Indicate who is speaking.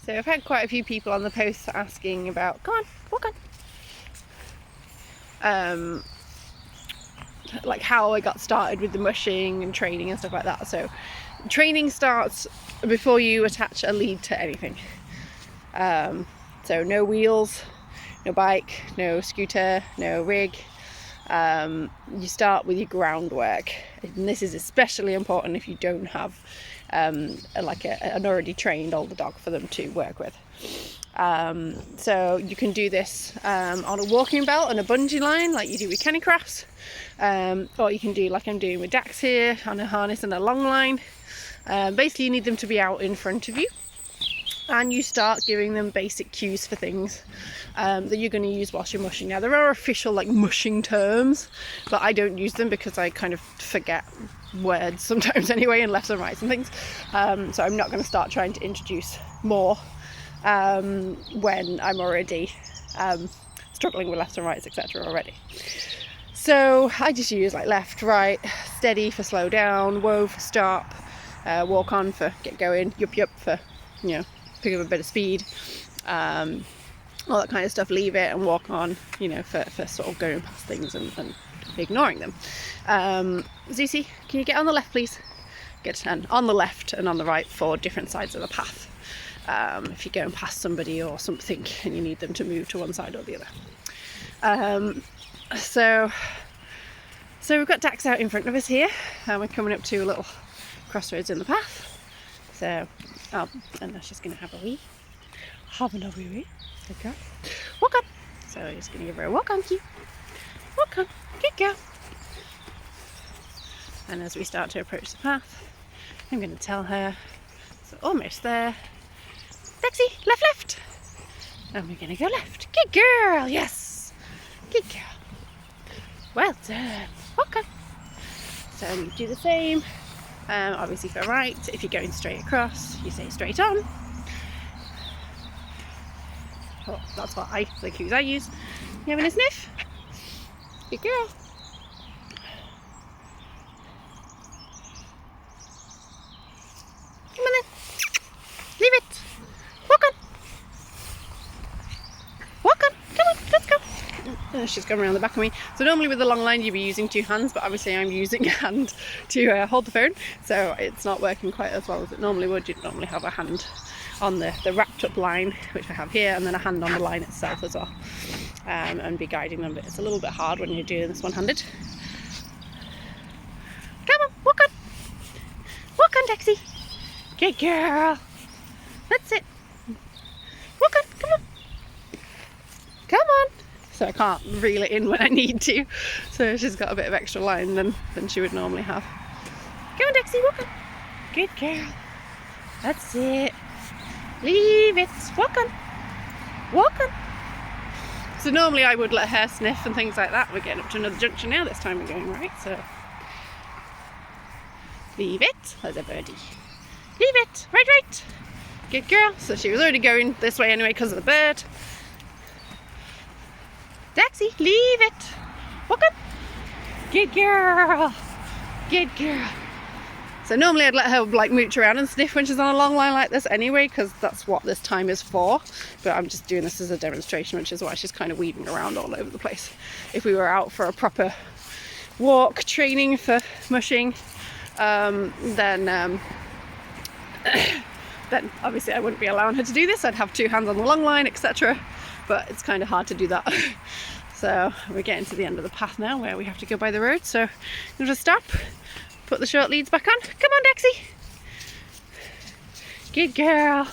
Speaker 1: So I've had quite a few people on the posts asking about, come on, walk on. Like how I got started with the mushing and training and stuff like that. So training starts before you attach a lead to anything. So no wheels, no bike, no scooter, no rig. You start with your groundwork, and this is especially important if you don't have an already trained older dog for them to work with. So you can do this on a walking belt and a bungee line like you do with Canicrafts, or you can do like I'm doing with Dax here on a harness and a long line. Basically you need them to be out in front of you, and you start giving them basic cues for things that you're going to use whilst you're mushing. Now there are official like mushing terms, but I don't use them because I kind of forget words sometimes anyway, and lefts and rights and things. So I'm not going to start trying to introduce more when I'm already struggling with lefts and rights, etc. already. So I just use like left, right, steady for slow down, whoa for stop, walk on for get going, yup yup for, you know, pick up a bit of speed, all that kind of stuff, leave it and walk on, you know, for sort of going past things and ignoring them. Zuzi, can you get on the left please? Good, and on the left and on the right for different sides of the path. If you're going past somebody or something and you need them to move to one side or the other. So we've got Dax out in front of us here, and we're coming up to a little crossroads in the path. So, and now she's going to have a wee. Having a wee. Good girl. Walk on. So we're just going to give her a walk on cue. Walk on. Good girl. And as we start to approach the path, I'm going to tell her, so almost there. Daxie, left, left. And we're going to go left. Good girl. Yes. Good girl. Well done. Walk on. So you do the same. Obviously for right, if you're going straight across, you say straight on. Well, that's what the cues I use. You having a sniff? Good girl. Come on then. Leave it. Walk on. Walk on. Come on, let's go. She's going around the back of me. So normally with the long line you'd be using two hands, but obviously I'm using a hand to hold the phone, so it's not working quite as well as it normally would. You'd normally have a hand on the wrapped up line, which I have here, and then a hand on the line itself as well, and be guiding them, but it's a little bit hard when you're doing this one-handed. Come on, walk on. Walk on, Daxie. Good girl. That's it. Walk on, come on. Come on. So I can't reel it in when I need to. So she's got a bit of extra line than she would normally have. Come on, Daxie, walk on. Good girl. That's it. Leave it. Walk on. Walk on. So normally I would let her sniff and things like that. We're getting up to another junction now. This time we're going right. So leave it. There's a birdie. Leave it. Right, right. Good girl. So she was already going this way anyway because of the bird. Daxie, leave it. Walk on. Good girl. Good girl. So normally I'd let her like mooch around and sniff when she's on a long line like this anyway, because that's what this time is for. But I'm just doing this as a demonstration, which is why she's kind of weaving around all over the place. If we were out for a proper walk training for mushing, then obviously I wouldn't be allowing her to do this. I'd have two hands on the long line, etc. But it's kind of hard to do that. So we're getting to the end of the path now where we have to go by the road. So I'm going to stop, put the short leads back on. Come on, Daxie. Good girl.